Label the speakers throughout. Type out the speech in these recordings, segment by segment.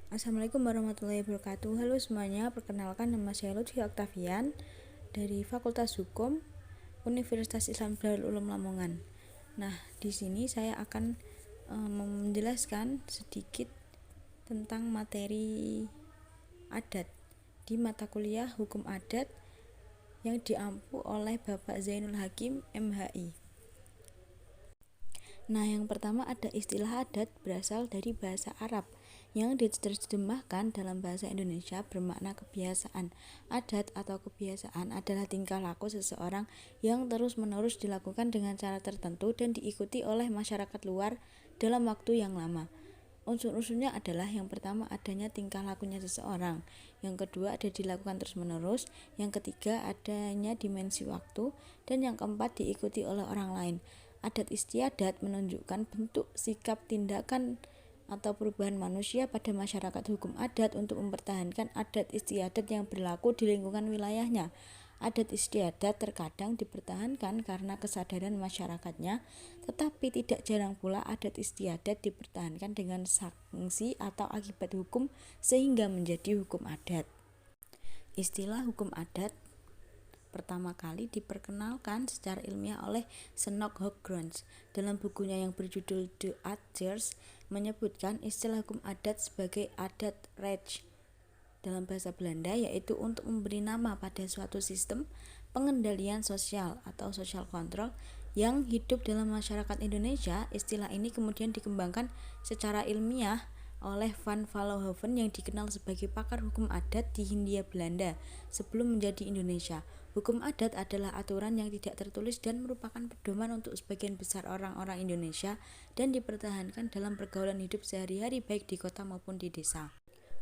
Speaker 1: Assalamualaikum warahmatullahi wabarakatuh. Halo semuanya, perkenalkan nama saya Lutfi Oktavian dari Fakultas Hukum Universitas Islam Darul Ulum Lamongan. Nah, di sini saya akan menjelaskan sedikit tentang materi adat di mata kuliah Hukum Adat yang diampu oleh Bapak Zainul Hakim MHI. Nah, yang pertama ada istilah adat berasal dari bahasa Arab yang diterjemahkan dalam bahasa Indonesia bermakna kebiasaan. Adat atau kebiasaan adalah tingkah laku seseorang yang terus-menerus dilakukan dengan cara tertentu dan diikuti oleh masyarakat luar dalam waktu yang lama. Unsur-unsurnya adalah yang pertama adanya tingkah lakunya seseorang, yang kedua ada dilakukan terus-menerus, yang ketiga adanya dimensi waktu, dan yang keempat diikuti oleh orang lain. Adat istiadat menunjukkan bentuk, sikap, tindakan atau perubahan manusia pada masyarakat hukum adat untuk mempertahankan adat istiadat yang berlaku di lingkungan wilayahnya. Adat istiadat terkadang dipertahankan karena kesadaran masyarakatnya, tetapi tidak jarang pula adat istiadat dipertahankan dengan sanksi atau akibat hukum sehingga menjadi hukum adat. Istilah hukum adat pertama kali diperkenalkan secara ilmiah oleh Snoek Hooggrens dalam bukunya yang berjudul The Adgers, menyebutkan istilah hukum adat sebagai adat recht dalam bahasa Belanda, yaitu untuk memberi nama pada suatu sistem pengendalian sosial atau social control yang hidup dalam masyarakat Indonesia. Istilah ini kemudian dikembangkan secara ilmiah oleh Van Vollenhoven yang dikenal sebagai pakar hukum adat di Hindia Belanda sebelum menjadi Indonesia. Hukum adat adalah aturan yang tidak tertulis dan merupakan pedoman untuk sebagian besar orang-orang Indonesia dan dipertahankan dalam pergaulan hidup sehari-hari baik di kota maupun di desa.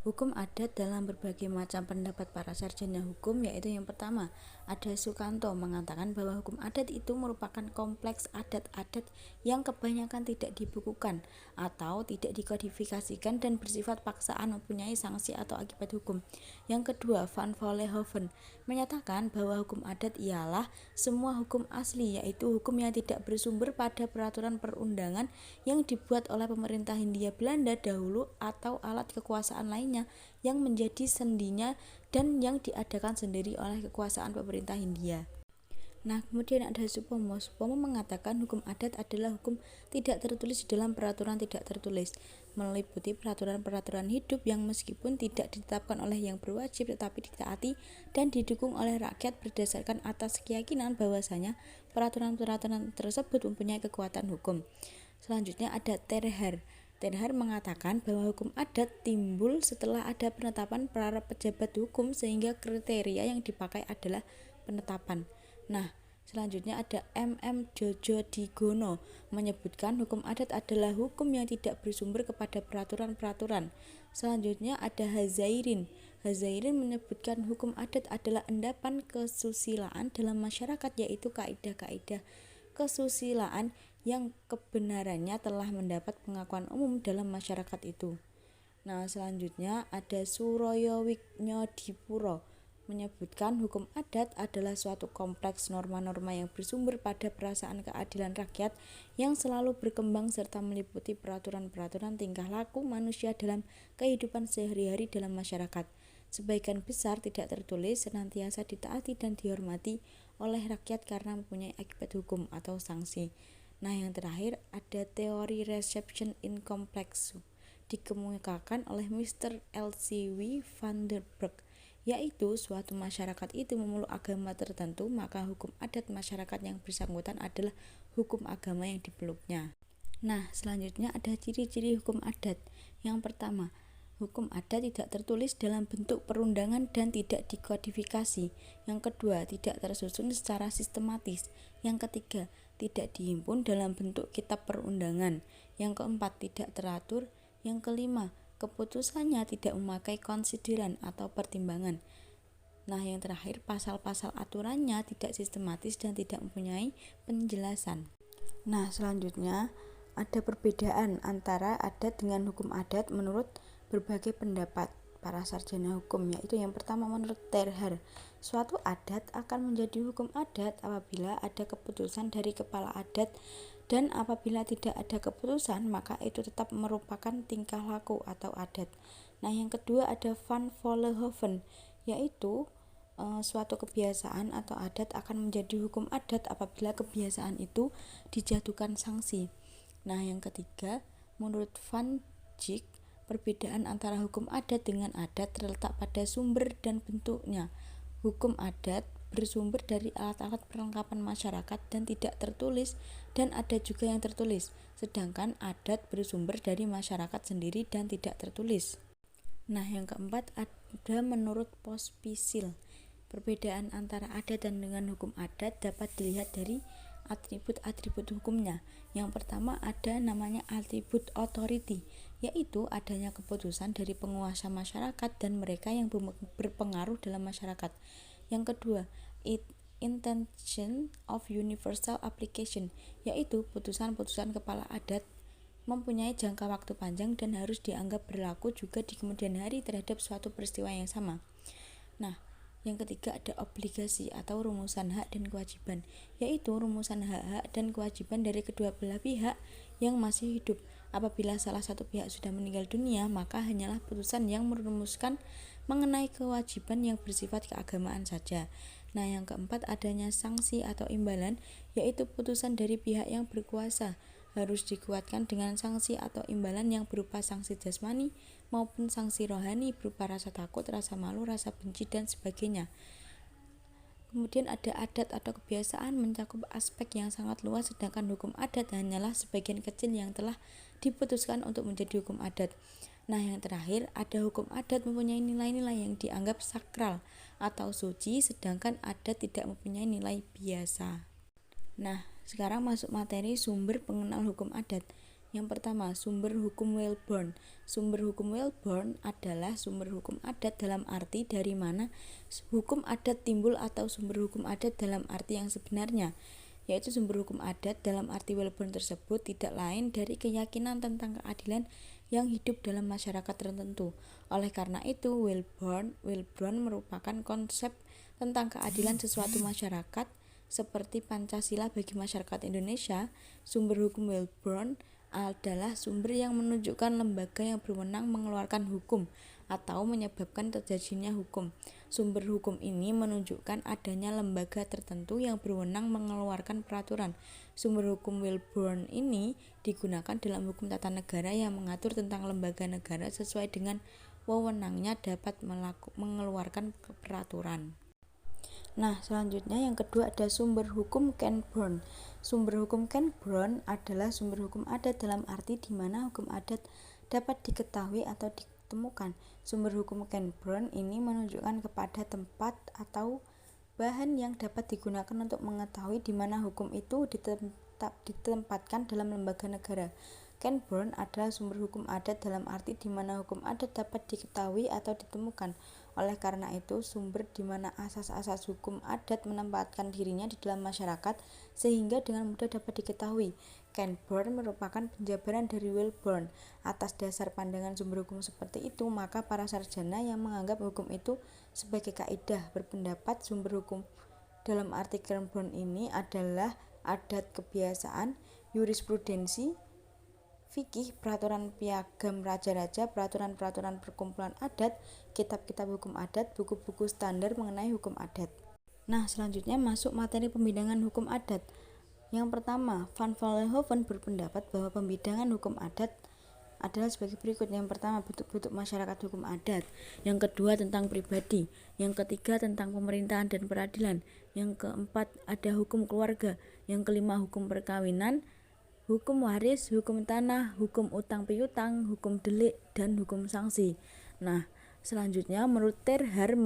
Speaker 1: Hukum adat dalam berbagai macam pendapat para sarjana hukum, yaitu yang pertama, ada Sukanto mengatakan bahwa hukum adat itu merupakan kompleks adat-adat yang kebanyakan tidak dibukukan atau tidak dikodifikasikan dan bersifat paksaan mempunyai sanksi atau akibat hukum. Yang kedua, Van Vollenhoven menyatakan bahwa hukum adat ialah semua hukum asli, yaitu hukum yang tidak bersumber pada peraturan perundangan yang dibuat oleh pemerintah Hindia Belanda dahulu atau alat kekuasaan lainnya yang menjadi sendinya dan yang diadakan sendiri oleh kekuasaan pemerintah Hindia. Nah, kemudian ada Supomo. Supomo mengatakan hukum adat adalah hukum tidak tertulis dalam peraturan tidak tertulis, meliputi peraturan-peraturan hidup yang meskipun tidak ditetapkan oleh yang berwajib tetapi ditaati dan didukung oleh rakyat berdasarkan atas keyakinan bahwasanya peraturan-peraturan tersebut mempunyai kekuatan hukum. Selanjutnya ada Terher. Terher mengatakan bahwa hukum adat timbul setelah ada penetapan para pejabat hukum sehingga kriteria yang dipakai adalah penetapan. Nah, selanjutnya ada Jojo Digono menyebutkan hukum adat adalah hukum yang tidak bersumber kepada peraturan-peraturan. Selanjutnya ada Hazairin. Hazairin menyebutkan hukum adat adalah endapan kesusilaan dalam masyarakat, yaitu kaidah-kaidah kesusilaan yang kebenarannya telah mendapat pengakuan umum dalam masyarakat itu. Nah, selanjutnya ada Suroyo Wignodipuro menyebutkan hukum adat adalah suatu kompleks norma-norma yang bersumber pada perasaan keadilan rakyat yang selalu berkembang serta meliputi peraturan-peraturan tingkah laku manusia dalam kehidupan sehari-hari dalam masyarakat. Sebagian besar tidak tertulis, senantiasa ditaati dan dihormati oleh rakyat karena mempunyai akibat hukum atau sanksi. Nah, yang terakhir ada teori reception in complex dikemukakan oleh Mr. L.C.W. van der Burg, yaitu suatu masyarakat itu memeluk agama tertentu, maka hukum adat masyarakat yang bersangkutan adalah hukum agama yang dipeluknya. Nah, selanjutnya ada ciri-ciri hukum adat. Yang pertama, hukum adat tidak tertulis dalam bentuk perundangan dan tidak dikodifikasi. Yang kedua, tidak tersusun secara sistematis. Yang ketiga, tidak dihimpun dalam bentuk kitab perundangan. Yang keempat, tidak teratur. Yang kelima, keputusannya tidak memakai konsideran atau pertimbangan. Nah, yang terakhir, pasal-pasal aturannya tidak sistematis dan tidak mempunyai penjelasan. Nah, selanjutnya ada perbedaan antara adat dengan hukum adat menurut berbagai pendapat para sarjana hukum, yaitu yang pertama menurut Terher, suatu adat akan menjadi hukum adat apabila ada keputusan dari kepala adat Dan apabila tidak ada keputusan, maka itu tetap merupakan tingkah laku atau adat. Nah, yang kedua ada Van Vollenhoven, yaitu suatu kebiasaan atau adat akan menjadi hukum adat apabila kebiasaan itu dijatuhkan sanksi. Nah, yang ketiga, menurut Van Dijk, perbedaan antara hukum adat dengan adat terletak pada sumber dan bentuknya. Hukum adat bersumber dari alat-alat perlengkapan masyarakat dan tidak tertulis, dan ada juga yang tertulis, sedangkan adat bersumber dari masyarakat sendiri dan tidak tertulis. Nah, yang keempat ada menurut Pospisil, perbedaan antara adat dan dengan hukum adat dapat dilihat dari atribut-atribut hukumnya. Yang pertama ada namanya atribut authority, yaitu adanya keputusan dari penguasa masyarakat dan mereka yang berpengaruh dalam masyarakat. Yang kedua, intention of universal application, yaitu putusan-putusan kepala adat mempunyai jangka waktu panjang dan harus dianggap berlaku juga di kemudian hari terhadap suatu peristiwa yang sama. Nah, yang ketiga ada obligasi atau rumusan hak dan kewajiban, yaitu rumusan hak-hak dan kewajiban dari kedua belah pihak yang masih hidup. Apabila salah satu pihak sudah meninggal dunia, maka hanyalah putusan yang merumuskan mengenai kewajiban yang bersifat keagamaan saja. Nah, yang keempat adanya sanksi atau imbalan, yaitu putusan dari pihak yang berkuasa harus dikuatkan dengan sanksi atau imbalan yang berupa sanksi jasmani maupun sanksi rohani berupa rasa takut, rasa malu, rasa benci, dan sebagainya. Kemudian ada adat atau kebiasaan mencakup aspek yang sangat luas, sedangkan hukum adat hanyalah sebagian kecil yang telah diputuskan untuk menjadi hukum adat. Nah, yang terakhir ada hukum adat mempunyai nilai-nilai yang dianggap sakral atau suci, sedangkan adat tidak mempunyai nilai biasa. Nah, sekarang masuk materi sumber pengenal hukum adat. Yang pertama, sumber hukum Welborn. Sumber hukum Welborn adalah sumber hukum adat dalam arti dari mana hukum adat timbul atau sumber hukum adat dalam arti yang sebenarnya, yaitu sumber hukum adat dalam arti Welborn tersebut tidak lain dari keyakinan tentang keadilan yang hidup dalam masyarakat tertentu. Oleh karena itu, Welborn merupakan konsep tentang keadilan sesuatu masyarakat seperti Pancasila bagi masyarakat Indonesia. Sumber hukum Welborn adalah sumber yang menunjukkan lembaga yang berwenang mengeluarkan hukum atau menyebabkan terjadinya hukum. Sumber hukum ini menunjukkan adanya lembaga tertentu yang berwenang mengeluarkan peraturan. Sumber hukum Welborn ini digunakan dalam hukum tata negara yang mengatur tentang lembaga negara sesuai dengan wewenangnya dapat mengeluarkan peraturan. Nah, selanjutnya yang kedua ada sumber hukum Canberra. Sumber hukum Canberra adalah sumber hukum adat dalam arti di mana hukum adat dapat diketahui atau ditemukan. Sumber hukum Canberra ini menunjukkan kepada tempat atau bahan yang dapat digunakan untuk mengetahui di mana hukum itu ditempatkan dalam lembaga negara. Canberra adalah sumber hukum adat dalam arti di mana hukum adat dapat diketahui atau ditemukan. Oleh karena itu, sumber di mana asas-asas hukum adat menempatkan dirinya di dalam masyarakat sehingga dengan mudah dapat diketahui. Canberra merupakan penjabaran dari Welborn. Atas dasar pandangan sumber hukum seperti itu, maka para sarjana yang menganggap hukum itu sebagai kaidah berpendapat sumber hukum dalam arti Canberra ini adalah adat, kebiasaan, jurisprudensi, fikih, peraturan piagam raja-raja, peraturan-peraturan perkumpulan adat, kitab-kitab hukum adat, buku-buku standar mengenai hukum adat. Nah, selanjutnya masuk materi pembidangan hukum adat. Yang pertama, Van Vollenhoven berpendapat bahwa pembidangan hukum adat adalah sebagai berikut. Yang pertama, bentuk-bentuk masyarakat hukum adat. Yang kedua, tentang pribadi. Yang ketiga, tentang pemerintahan dan peradilan. Yang keempat, ada hukum keluarga. Yang kelima, hukum perkawinan, hukum waris, hukum tanah, hukum utang piutang, hukum delik, dan hukum sanksi. Nah, selanjutnya menurut Terhar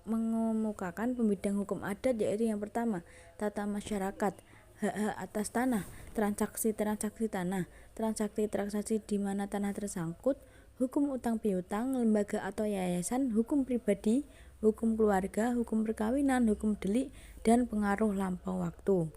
Speaker 1: mengemukakan pembidang hukum adat, yaitu yang pertama, tata masyarakat, hak-hak atas tanah, transaksi-transaksi tanah, transaksi-transaksi di mana tanah tersangkut, hukum utang piutang, lembaga atau yayasan, hukum pribadi, hukum keluarga, hukum perkawinan, hukum delik, dan pengaruh lampau waktu.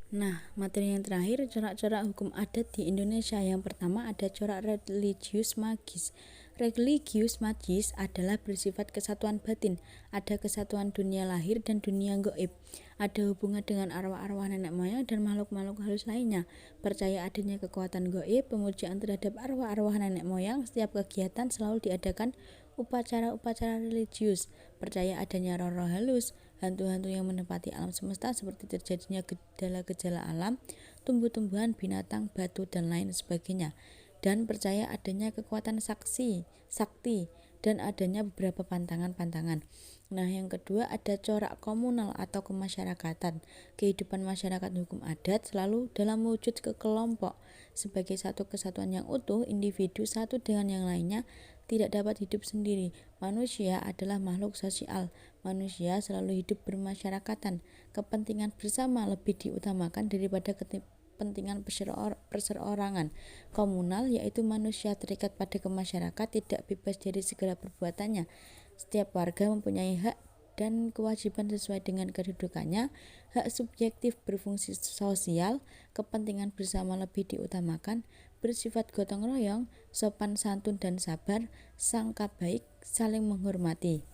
Speaker 1: Nah, materi yang terakhir, corak-corak hukum adat di Indonesia. Yang pertama ada corak religius magis. Religius magis adalah bersifat kesatuan batin, ada kesatuan dunia lahir dan dunia gaib, ada hubungan dengan arwah-arwah nenek moyang dan makhluk-makhluk halus lainnya. Percaya adanya kekuatan gaib, pemujaan terhadap arwah-arwah nenek moyang, setiap kegiatan selalu diadakan upacara-upacara religius. Percaya adanya roh-roh halus, hantu-hantu yang menempati alam semesta seperti terjadinya gejala-gejala alam, tumbuh-tumbuhan, binatang, batu, dan lain sebagainya. Dan percaya adanya kekuatan sakti, dan adanya beberapa pantangan-pantangan. Nah, yang kedua ada corak komunal atau kemasyarakatan. Kehidupan masyarakat hukum adat selalu dalam wujud kelompok. Sebagai satu kesatuan yang utuh, individu satu dengan yang lainnya tidak dapat hidup sendiri. Manusia adalah makhluk sosial. Manusia selalu hidup bermasyarakatan. Kepentingan bersama lebih diutamakan daripada kepentingan perseorangan. Komunal yaitu manusia terikat pada masyarakat, tidak bebas dari segala perbuatannya. Setiap warga mempunyai hak dan kewajiban sesuai dengan kedudukannya. Hak subjektif berfungsi sosial, kepentingan bersama lebih diutamakan, bersifat gotong royong, sopan santun dan sabar, sangka baik, saling menghormati.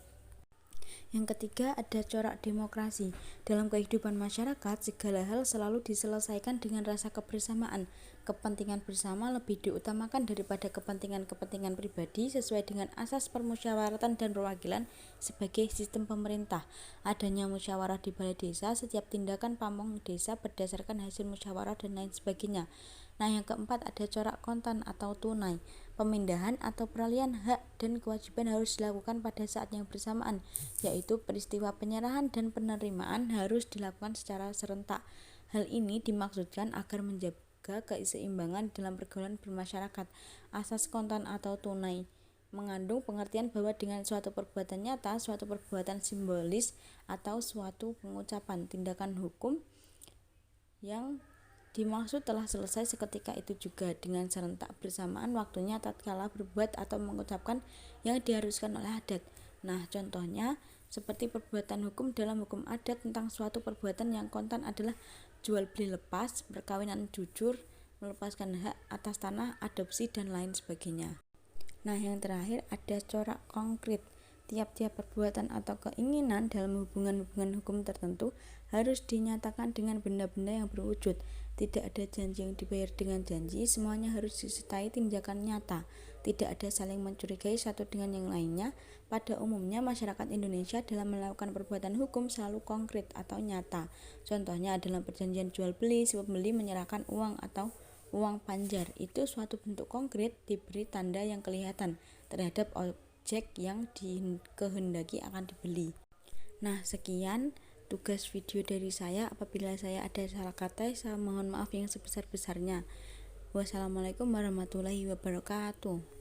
Speaker 1: Yang ketiga ada corak demokrasi. Dalam kehidupan masyarakat, segala hal selalu diselesaikan dengan rasa kebersamaan. Kepentingan bersama lebih diutamakan daripada kepentingan-kepentingan pribadi sesuai dengan asas permusyawaratan dan perwakilan sebagai sistem pemerintah. Adanya musyawarah di balai desa, setiap tindakan pamong desa berdasarkan hasil musyawarah dan lain sebagainya. Nah, yang keempat ada corak kontan atau tunai. Pemindahan atau peralihan hak dan kewajiban harus dilakukan pada saat yang bersamaan, yaitu peristiwa penyerahan dan penerimaan harus dilakukan secara serentak. Hal ini dimaksudkan agar menjaga keseimbangan dalam pergaulan bermasyarakat. Asas kontan atau tunai mengandung pengertian bahwa dengan suatu perbuatan nyata, suatu perbuatan simbolis, atau suatu pengucapan, tindakan hukum yang dimaksud telah selesai seketika itu juga dengan serentak bersamaan waktunya tatkala berbuat atau mengucapkan yang diharuskan oleh adat. Nah, contohnya seperti perbuatan hukum dalam hukum adat tentang suatu perbuatan yang kontan adalah jual beli lepas, perkawinan jujur, melepaskan hak atas tanah, adopsi, dan lain sebagainya. Nah, yang terakhir ada corak konkret. Tiap-tiap perbuatan atau keinginan dalam hubungan-hubungan hukum tertentu harus dinyatakan dengan benda-benda yang berwujud. Tidak ada janji yang dibayar dengan janji, semuanya harus disertai tindakan nyata. Tidak ada saling mencurigai satu dengan yang lainnya. Pada umumnya masyarakat Indonesia dalam melakukan perbuatan hukum selalu konkret atau nyata. Contohnya adalah perjanjian jual beli, si pembeli menyerahkan uang atau uang panjar. Itu suatu bentuk konkret diberi tanda yang kelihatan terhadap objek yang dikehendaki akan dibeli. Nah, sekian tugas video dari saya. Apabila saya ada salah kata, saya mohon maaf yang sebesar-besarnya. Wassalamualaikum warahmatullahi wabarakatuh.